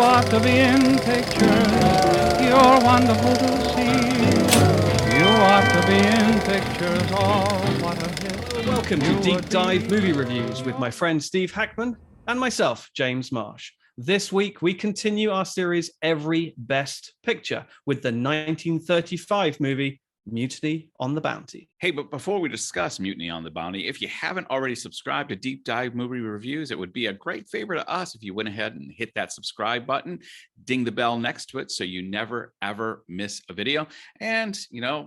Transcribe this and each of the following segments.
ought to be in pictures. You're wonderful to see. You ought to be in pictures. Oh, what a hit. Welcome to Deep Dive Movie Reviews with my friend Steve Hackman and myself, James Marsh. This week, we continue our series Every Best Picture with the 1935 movie Mutiny on the Bounty. Hey, but before we discuss Mutiny on the Bounty, if you haven't already subscribed to Deep Dive Movie Reviews, it would be a great favor to us if you went ahead and hit that subscribe button, ding the bell next to it so you never, ever miss a video. And,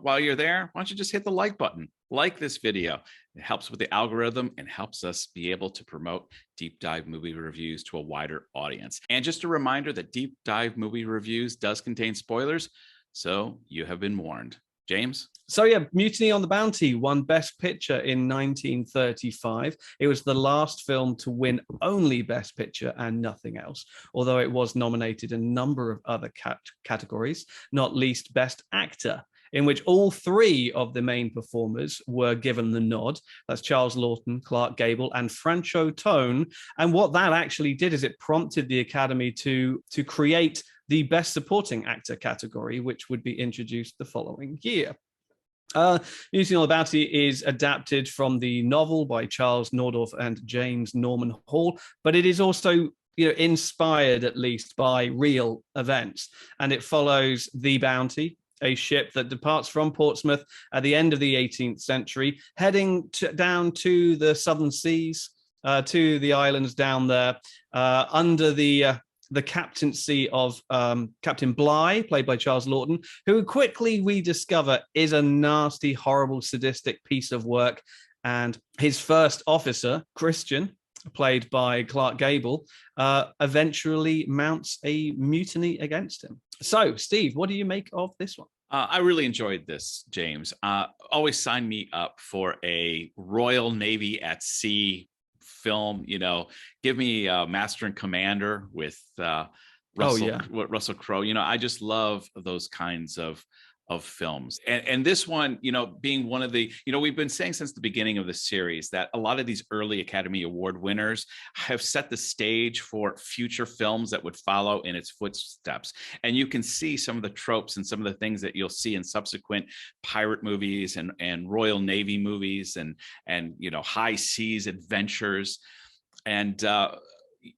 while you're there, why don't you just hit the like button? Like this video. It helps with the algorithm and helps us be able to promote Deep Dive Movie Reviews to a wider audience. And just a reminder that Deep Dive Movie Reviews does contain spoilers, so you have been warned. James? So yeah, Mutiny on the Bounty won Best Picture in 1935. It was the last film to win only Best Picture and nothing else, although it was nominated in a number of other categories, not least Best Actor, in which all three of the main performers were given the nod. That's Charles Laughton Clark Gable and Franchot Tone. And what that actually did is it prompted the Academy to create the Best Supporting Actor category, which would be introduced the following year. Mutiny on the Bounty is adapted from the novel by Charles Nordorf and James Norman Hall, but it is also inspired at least by real events. And it follows the Bounty, a ship that departs from Portsmouth at the end of the 18th century, heading down to the southern seas, to the islands down there, under the captaincy of Captain Bligh, played by Charles Laughton, who quickly we discover is a nasty, horrible, sadistic piece of work. And his first officer, Christian, played by Clark Gable, eventually mounts a mutiny against him. So, Steve, what do you make of this one? I really enjoyed this, James. Always sign me up for a Royal Navy at Sea film. Give me Master and Commander with Russell Crowe. I just love those kinds of films, and this one, being one of the, we've been saying since the beginning of the series that a lot of these early Academy Award winners have set the stage for future films that would follow in its footsteps. And you can see some of the tropes and some of the things that you'll see in subsequent pirate movies and Royal Navy movies and high seas adventures. And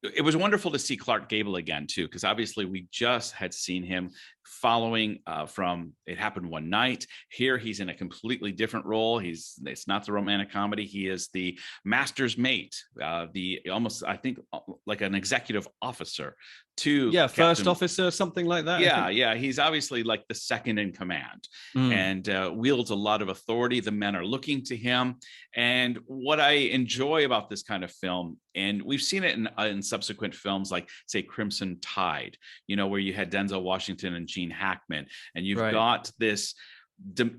it was wonderful to see Clark Gable again too, because obviously we just had seen him following from It Happened One Night. Here he's in a completely different role. It's not the romantic comedy. He is the master's mate, the almost, I think, like an executive officer to first officer, something like that. Yeah. He's obviously like the second in command and wields a lot of authority. The men are looking to him. And what I enjoy about this kind of film, and we've seen it in subsequent films like, say, Crimson Tide, where you had Denzel Washington and Gene Hackman, and you've got this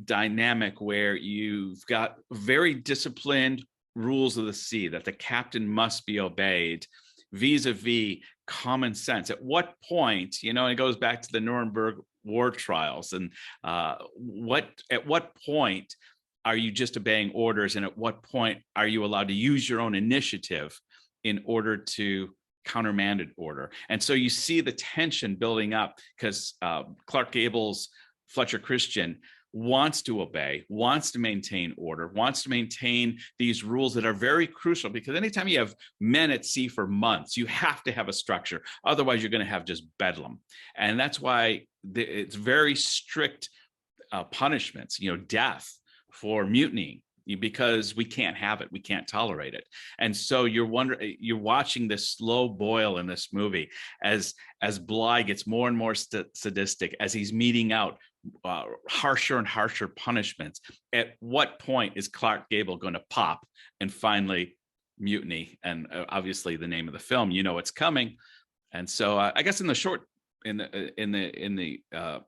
dynamic where you've got very disciplined rules of the sea that the captain must be obeyed vis-a-vis common sense. At what point, it goes back to the Nuremberg war trials, and at what point are you just obeying orders, and at what point are you allowed to use your own initiative in order to countermanded order? And so you see the tension building up because Clark Gable's Fletcher Christian wants to obey, wants to maintain order, wants to maintain these rules that are very crucial, because anytime you have men at sea for months, you have to have a structure. Otherwise, you're going to have just bedlam. And that's why it's very strict punishments, death for mutiny, because we can't have it, we can't tolerate it. And so you're watching this slow boil in this movie as Bligh gets more and more sadistic, as he's meting out harsher and harsher punishments. At what point is Clark Gable going to pop and finally mutiny? And obviously the name of the film, it's coming. And so I guess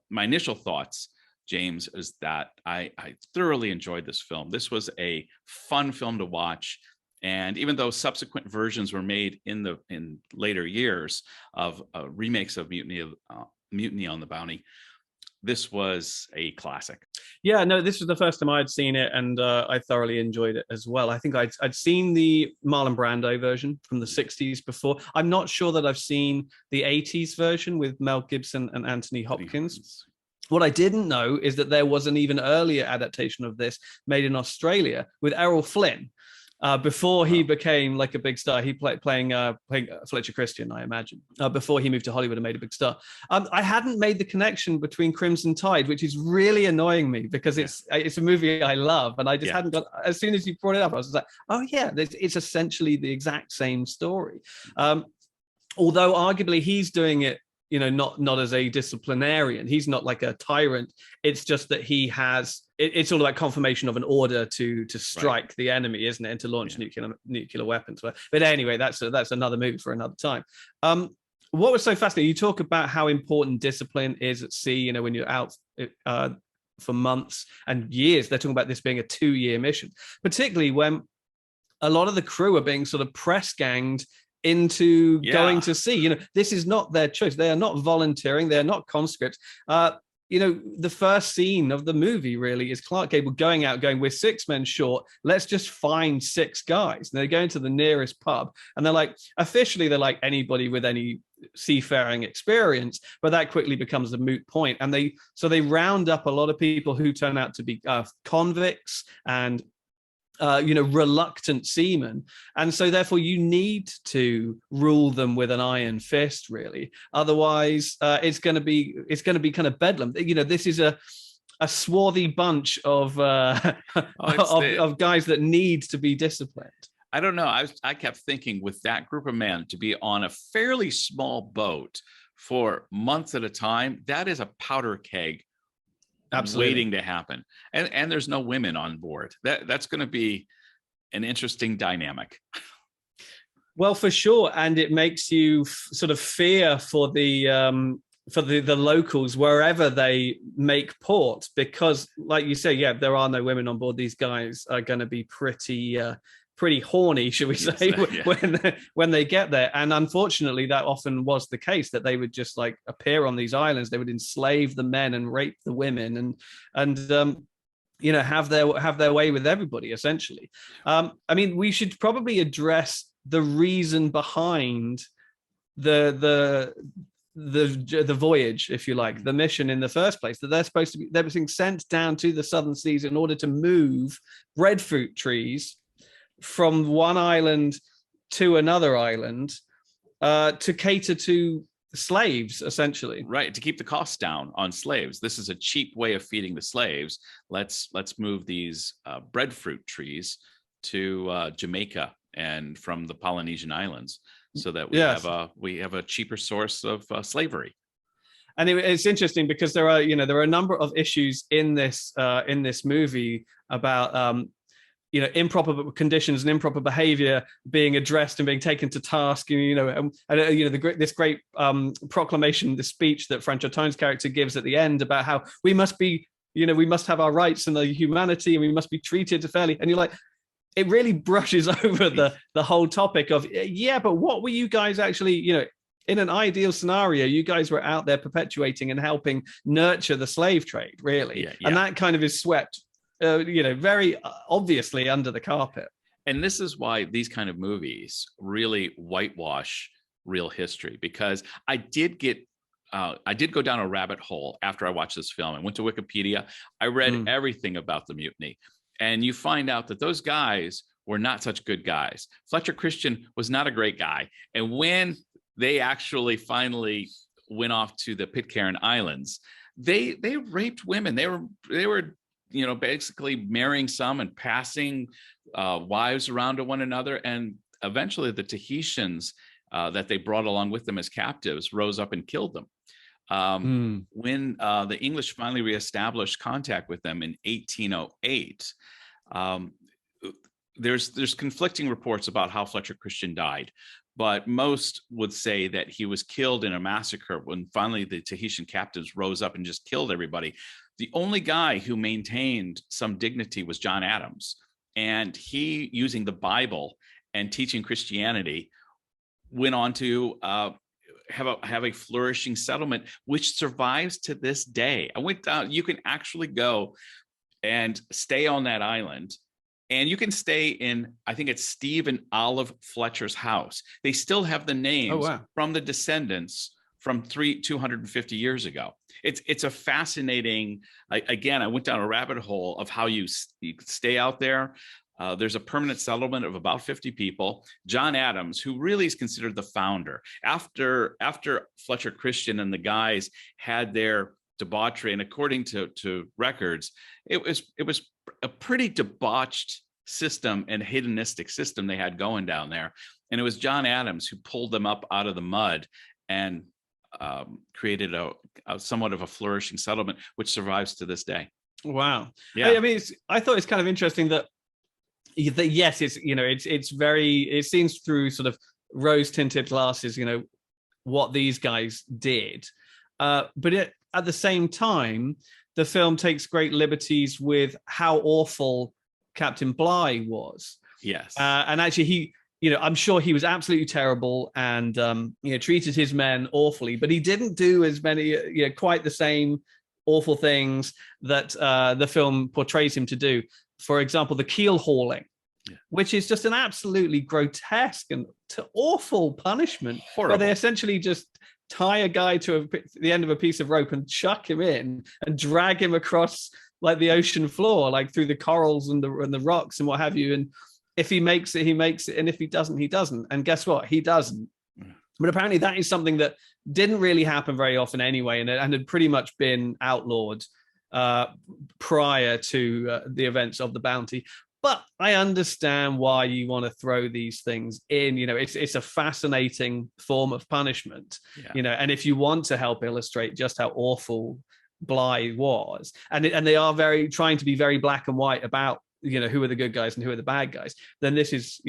my initial thoughts, James, is that I thoroughly enjoyed this film. This was a fun film to watch. And even though subsequent versions were made in later years of remakes of Mutiny on the Bounty, this was a classic. Yeah, no, this was the first time I'd seen it, and I thoroughly enjoyed it as well. I think I'd seen the Marlon Brando version from the 60s before. I'm not sure that I've seen the 80s version with Mel Gibson and Anthony Hopkins. What I didn't know is that there was an even earlier adaptation of this made in Australia with Errol Flynn. Before he became like a big star, he playing Fletcher Christian, I imagine, before he moved to Hollywood and made a big star. I hadn't made the connection between Crimson Tide, which is really annoying me because it's a movie I love, and I just hadn't got. As soon as you brought it up, I was like, oh yeah, it's essentially the exact same story. Although arguably he's doing it, you know, not as a disciplinarian. He's not like a tyrant. It's just that he has. It's all about confirmation of an order to strike the enemy, isn't it, and to launch nuclear weapons. But anyway, that's another movie for another time. What was so fascinating? You talk about how important discipline is at sea. You know, when you're out for months and years, they're talking about this being a 2-year mission, particularly when a lot of the crew are being sort of press ganged into going to sea. You know, this is not their choice. They are not volunteering. They are not conscripts. You know, the first scene of the movie really is Clark Gable going out, we're 6 men short. Let's just find 6 guys. And they go into the nearest pub, and they're like, officially, they're like anybody with any seafaring experience, but that quickly becomes a moot point. And they round up a lot of people who turn out to be convicts and reluctant seamen, and so therefore you need to rule them with an iron fist, really. Otherwise, it's going to be kind of bedlam. You know, this is a swarthy bunch of of guys that need to be disciplined. I don't know. I kept thinking with that group of men to be on a fairly small boat for months at a time, that is a powder keg. Absolutely. Waiting to happen, and there's no women on board. That's going to be an interesting dynamic. Well, for sure, and it makes you sort of fear for the locals wherever they make port, because, like you say, there are no women on board. These guys are going to be pretty horny, should we say, when they get there. And unfortunately, that often was the case, that they would just like appear on these islands. They would enslave the men and rape the women and have their way with everybody, essentially. I mean, we should probably address the reason behind the voyage, if you like, the mission in the first place, that they're being sent down to the southern seas in order to move breadfruit trees from one island to another island to cater to slaves, essentially. Right, to keep the costs down on slaves. This is a cheap way of feeding the slaves. Let's move these breadfruit trees to Jamaica and from the Polynesian islands, so that we have a cheaper source of slavery. And it's interesting because there are a number of issues in this movie about improper conditions and improper behavior being addressed and being taken to task. This great proclamation, the speech that Frank Tone's character gives at the end about how we must have our rights and the humanity, and we must be treated fairly. And you're like, it really brushes over the whole topic of, but what were you guys actually, in an ideal scenario, you guys were out there perpetuating and helping nurture the slave trade, really. Yeah. And that kind of is swept very obviously under the carpet. And this is why these kind of movies really whitewash real history, because I did go down a rabbit hole after I watched this film. I went to Wikipedia. I read everything about the mutiny, and you find out that those guys were not such good guys. Fletcher Christian was not a great guy. And when they actually finally went off to the Pitcairn Islands, they raped women. They were basically marrying some and passing wives around to one another. And eventually the Tahitians that they brought along with them as captives rose up and killed them. When the English finally reestablished contact with them in 1808, there's conflicting reports about how Fletcher Christian died, but most would say that he was killed in a massacre when finally the Tahitian captives rose up and just killed everybody. The only guy who maintained some dignity was John Adams, and he, using the Bible and teaching Christianity, went on to have a flourishing settlement, which survives to this day. I went down. You can actually go and stay on that island. And you can stay in, I think it's Steve and Olive Fletcher's house. They still have the names from the descendants from 250 years ago. It's a fascinating, again, I went down a rabbit hole of how you stay out there. There's a permanent settlement of about 50 people. John Adams, who really is considered the founder, after Fletcher Christian and the guys had their debauchery, and according to records, it was a pretty debauched system and hedonistic system they had going down there. And it was John Adams who pulled them up out of the mud and created a somewhat of a flourishing settlement, which survives to this day. Wow. Yeah. I mean, I thought it's kind of interesting that yes, it's very, it seems through sort of rose-tinted glasses, what these guys did. But at the same time, the film takes great liberties with how awful Captain Bligh was. Yes. And actually he, I'm sure he was absolutely terrible and, treated his men awfully, but he didn't do as many, quite the same awful things that the film portrays him to do. For example, the keel hauling, which is just an absolutely grotesque and awful punishment. Horrible. Where they essentially just tie a guy to the end of a piece of rope and chuck him in and drag him across like the ocean floor, like through the corals and the rocks and what have you. And if he makes it, he makes it. And if he doesn't, he doesn't. And guess what? He doesn't. But apparently that is something that didn't really happen very often anyway, and had pretty much been outlawed prior to the events of the Bounty. But I understand why you want to throw these things in. It's a fascinating form of punishment. And if you want to help illustrate just how awful Bligh was, and they are trying to be very black and white about who are the good guys and who are the bad guys, then this is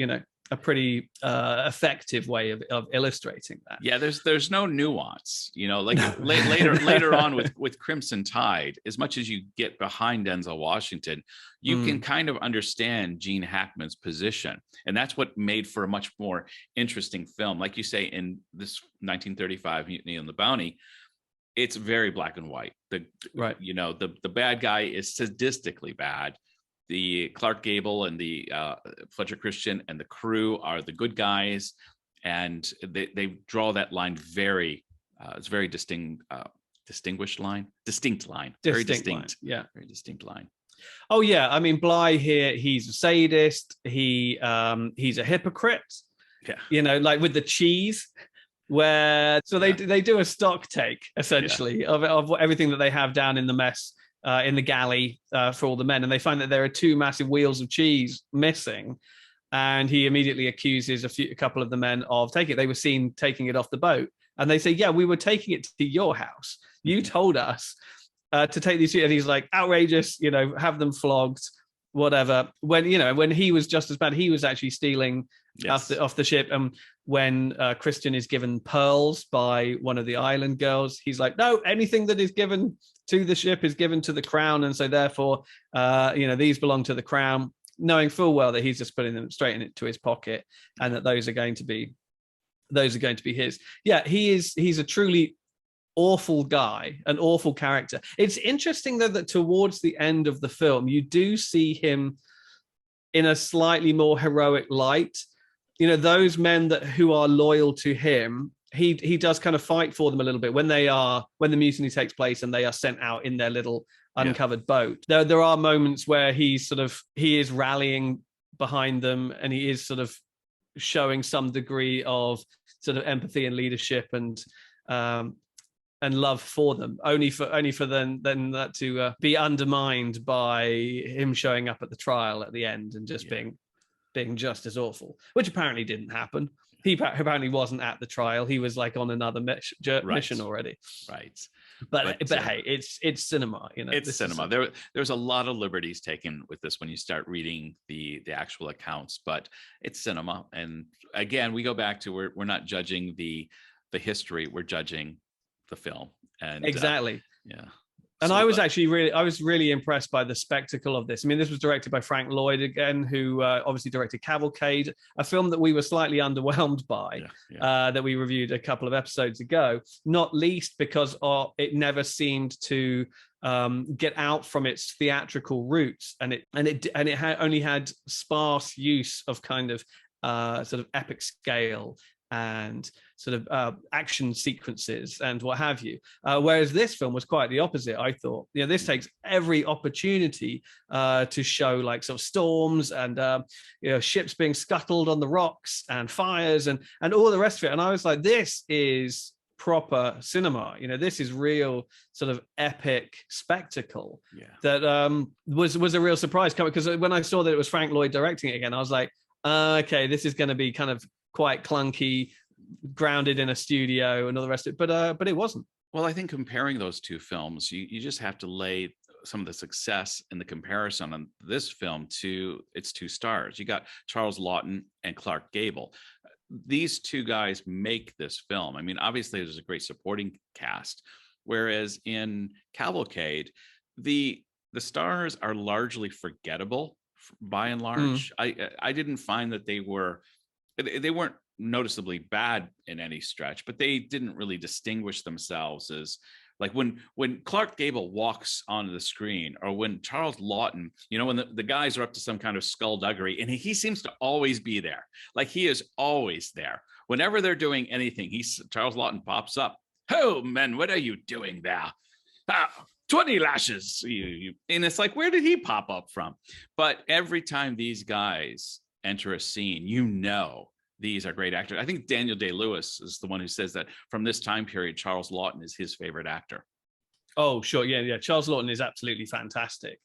a pretty effective way of illustrating that. Yeah, there's no nuance, like later on with Crimson Tide, as much as you get behind Denzel Washington, you can kind of understand Gene Hackman's position. And that's what made for a much more interesting film. Like you say, in this 1935 Mutiny on the Bounty, it's very black and white. The bad guy is sadistically bad. The Clark Gable and the Fletcher Christian and the crew are the good guys, and they draw that line very. It's very distinct line, very distinct, very distinct line. Oh yeah, I mean Bligh here, he's a sadist. He's a hypocrite. Yeah, like with the cheese, where they do a stock take essentially of everything that they have down in the mess. In the galley for all the men, and they find that there are 2 massive wheels of cheese missing, and he immediately accuses a couple of the men of taking it. They were seen taking it off the boat, and they say, "Yeah, we were taking it to your house. You told us to take these." And he's like, "Outrageous! Have them flogged, whatever." When he was just as bad, he was actually stealing off the ship. And when Christian is given pearls by one of the island girls, he's like, "No, anything that is given to the ship is given to the crown, and so therefore these belong to the crown," knowing full well that he's just putting them straight into his pocket, and that those are going to be his. He's a truly awful guy, an awful character. It's interesting though that towards the end of the film you do see him in a slightly more heroic light. Those men who are loyal to him, he does kind of fight for them a little bit when the mutiny takes place and they are sent out in their little uncovered boat. There are moments where he is rallying behind them, and he is sort of showing some degree of sort of empathy and leadership and love for them, only for then that to be undermined by him showing up at the trial at the end and just being just as awful, which apparently didn't happen. He apparently wasn't at the trial. He was like on another mission already. Right. But hey, it's cinema. It's cinema. There's a lot of liberties taken with this when you start reading the actual accounts, but it's cinema. And again, we go back to we're not judging the history. We're judging the film. And exactly. And I was really impressed by the spectacle of this. I mean, this was directed by Frank Lloyd again, who obviously directed Cavalcade, a film that we were slightly underwhelmed by, that we reviewed a couple of episodes ago, not least because it never seemed to get out from its theatrical roots, and it only had sparse use of kind of sort of epic scale and sort of action sequences and what have you. Whereas this film was quite the opposite, I thought. This takes every opportunity to show like sort of storms and ships being scuttled on the rocks and fires and all the rest of it. And I was like, this is proper cinema. This is real sort of epic spectacle that was a real surprise coming, because when I saw that it was Frank Lloyd directing it again, I was like, okay, this is going to be kind of quite clunky, grounded in a studio and all the rest of it, but it wasn't. Well, I think comparing those two films, you just have to lay some of the success in the comparison on this film to its two stars. You got Charles Laughton and Clark Gable. These two guys make this film. I mean, obviously there's a great supporting cast, whereas in Cavalcade, the stars are largely forgettable by and large. I didn't find that they weren't noticeably bad in any stretch, but they didn't really distinguish themselves as, like, when Clark Gable walks onto the screen, or when Charles Laughton, when the guys are up to some kind of skullduggery, and he seems to always be there. Like, he is always there. Whenever they're doing anything, Charles Laughton pops up. Oh, men, what are you doing there? 20 lashes. And it's like, where did he pop up from? But every time these guys enter a scene, these are great actors. I think Daniel Day-Lewis is the one who says that from this time period, Charles Laughton is his favorite actor. Oh, sure. Yeah. Charles Laughton is absolutely fantastic.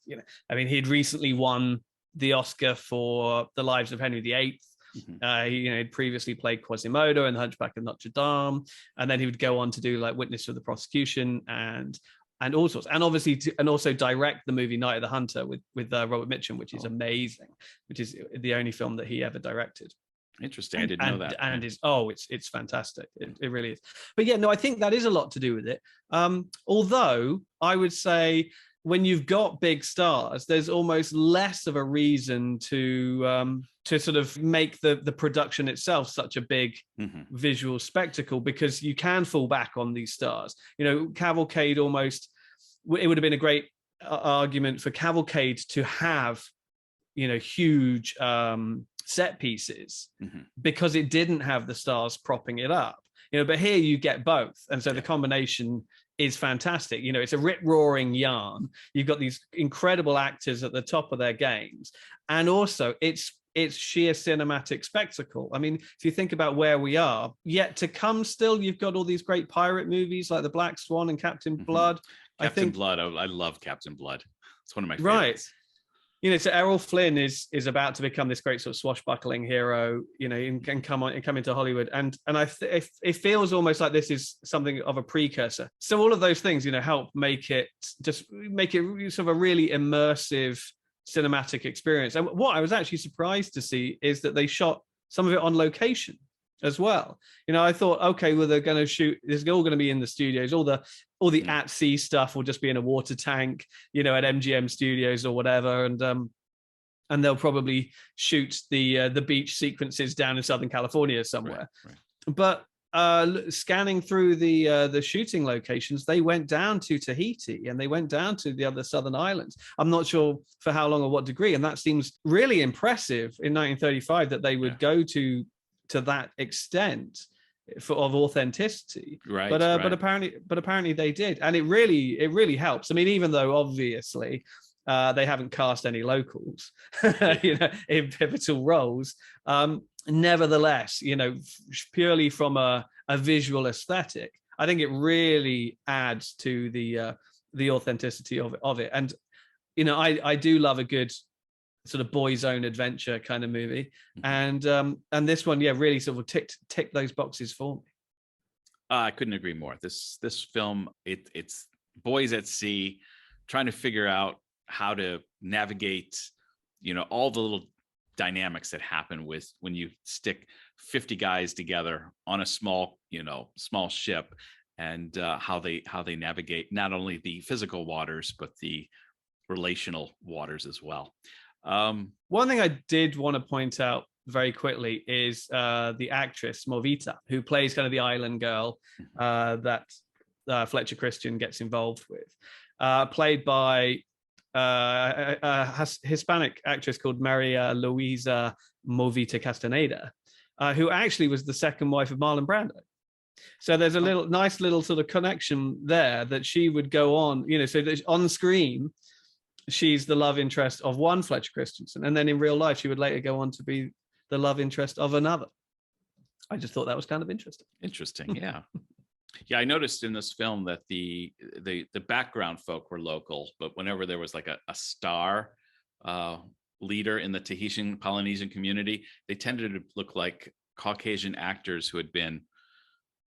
I mean, he'd recently won the Oscar for The Lives of Henry VIII. He'd previously played Quasimodo in The Hunchback of Notre Dame. And then he would go on to do like Witness for the Prosecution and all sorts. And obviously, and also direct the movie Night of the Hunter with Robert Mitchum, which is amazing, which is the only film that he ever directed. Interesting. I didn't know that. And it's fantastic. It really is. But yeah, no, I think that is a lot to do with it. Although I would say when you've got big stars, there's almost less of a reason to sort of make the production itself such a big visual spectacle, because you can fall back on these stars. Cavalcade it would have been a great argument for Cavalcade to have, huge set pieces because it didn't have the stars propping it up, but here you get both. And so the combination is fantastic. It's a rip-roaring yarn. You've got these incredible actors at the top of their games. And also it's sheer cinematic spectacle. I mean, if you think about where we are, yet to come still, you've got all these great pirate movies like The Black Swan and Captain Blood. Blood. I love Captain Blood. It's one of my favorites. Right. So Errol Flynn is about to become this great sort of swashbuckling hero, and come into Hollywood, and it feels almost like this is something of a precursor. So all of those things, help make it sort of a really immersive cinematic experience. And what I was actually surprised to see is that they shot some of it on location as well. I thought, okay, well, they're going to shoot, this is all going to be in the studios, all the at sea stuff will just be in a water tank, at MGM Studios or whatever, and they'll probably shoot the beach sequences down in Southern California somewhere. Right. But scanning through the shooting locations, they went down to Tahiti and they went down to the other southern islands. I'm not sure for how long or what degree, and that seems really impressive in 1935 that they would go to that extent of authenticity. Right. But apparently they did, and it really helps. I mean, even though obviously they haven't cast any locals, in pivotal roles. Nevertheless, purely from a visual aesthetic, I think it really adds to the authenticity of it. And I do love a good sort of boys' own adventure kind of movie, and this one, really sort of ticked those boxes for me. I couldn't agree more. This film, it's boys at sea trying to figure out how to navigate, all the little dynamics that happen with when you stick 50 guys together on a small ship, and how they navigate not only the physical waters but the relational waters as well. One thing I did want to point out very quickly is the actress Movita, who plays kind of the island girl that Fletcher Christian gets involved with, played by a Hispanic actress called Maria Luisa Movita Castaneda, who actually was the second wife of Marlon Brando. So there's a nice little sort of connection there, that she would go on, so that on screen, she's the love interest of one Fletcher Christensen, and then in real life, she would later go on to be the love interest of another. I just thought that was kind of interesting. Interesting, yeah. Yeah, I noticed in this film that the background folk were local, but whenever there was like a star leader in the Tahitian Polynesian community, they tended to look like Caucasian actors who had been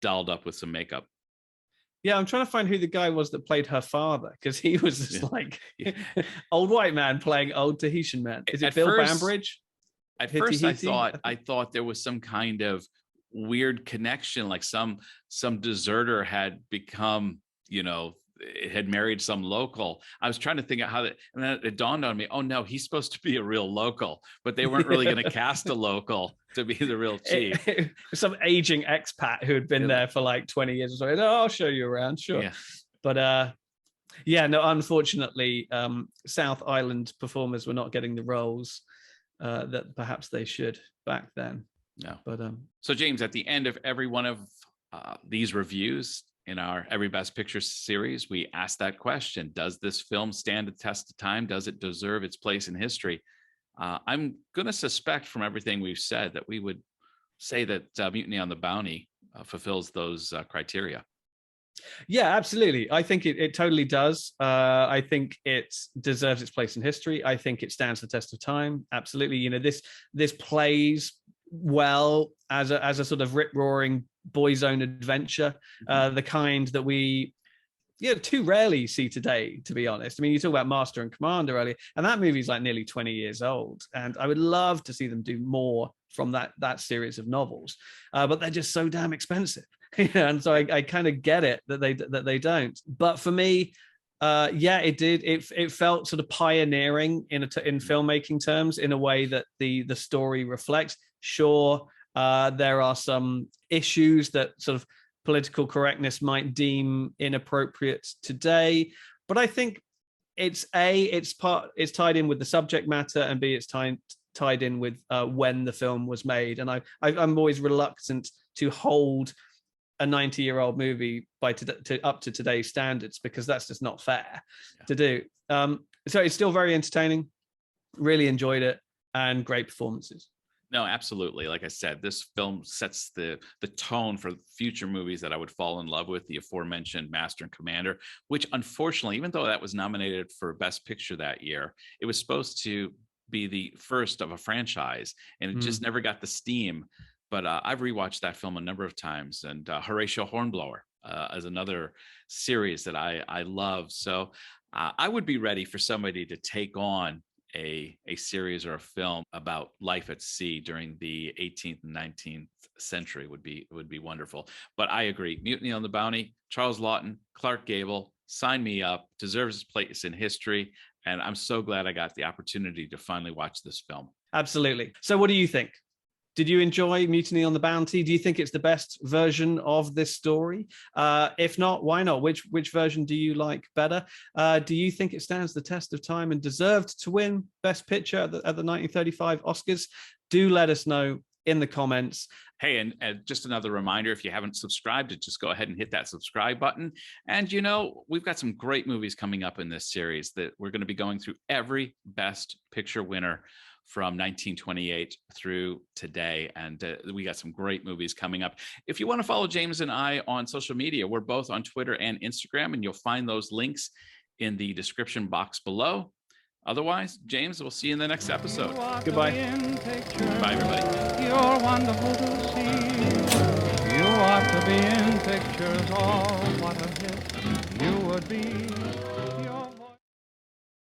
dolled up with some makeup. Yeah, I'm trying to find who the guy was that played her father, because he was just like old white man playing old Tahitian man. Is it Bill Bambridge? At first, I thought there was some kind of weird connection, like some deserter had become, had married some local. I was trying to think of how that, and then it dawned on me, oh no, he's supposed to be a real local, but they weren't really going to cast a local to be the real chief. Some aging expat who had been there for like 20 years or so. Oh, I'll show you around, sure. Yeah. But unfortunately, South Island performers were not getting the roles that perhaps they should back then. No. But so James, at the end of every one of these reviews in our Every Best Picture series, we ask that question: does this film stand the test of time? Does it deserve its place in history? I'm going to suspect from everything we've said that we would say that Mutiny on the Bounty fulfills those criteria. Yeah, absolutely. I think it totally does. I think it deserves its place in history. I think it stands the test of time. Absolutely. This plays well as a sort of rip-roaring boys' own adventure, the kind that we too rarely see today, to be honest. I mean, you talk about Master and Commander earlier, and that movie's like nearly 20 years old, and I would love to see them do more from that series of novels, but they're just so damn expensive. And so I kind of get it that they don't. But for me, it did. It felt sort of pioneering in filmmaking terms, in a way that the story reflects. Sure, there are some issues that sort of political correctness might deem inappropriate today, but I think it's tied in with the subject matter, and B, it's tied in with when the film was made. And I'm always reluctant to hold a 90-year-old movie up to today's standards, because that's just not fair to do. So it's still very entertaining. Really enjoyed it, and great performances. No, absolutely. Like I said, this film sets the tone for future movies that I would fall in love with. The aforementioned Master and Commander, which unfortunately, even though that was nominated for Best Picture that year, it was supposed to be the first of a franchise, and it just never got the steam. But I've rewatched that film a number of times, and Horatio Hornblower is another series that I love. So I would be ready for somebody to take on a series or a film about life at sea during the 18th and 19th century. Would be wonderful. But I agree, Mutiny on the Bounty, Charles Laughton, Clark Gable, sign me up, deserves its place in history. And I'm so glad I got the opportunity to finally watch this film. Absolutely. So what do you think? Did you enjoy Mutiny on the Bounty? Do you think it's the best version of this story? If not, why not? Which version do you like better? Do you think it stands the test of time and deserved to win Best Picture at the 1935 Oscars? Do let us know in the comments. Hey, and just another reminder, if you haven't subscribed, just go ahead and hit that subscribe button. And we've got some great movies coming up in this series that we're going to be going through every Best Picture winner from 1928 through today. And we got some great movies coming up. If you want to follow James and I on social media, we're both on Twitter and Instagram, and you'll find those links in the description box below. Otherwise, James, we'll see you in the next episode. Goodbye. Bye, everybody. You're wonderful to see. You ought to be in pictures. Oh, what a hit you would be.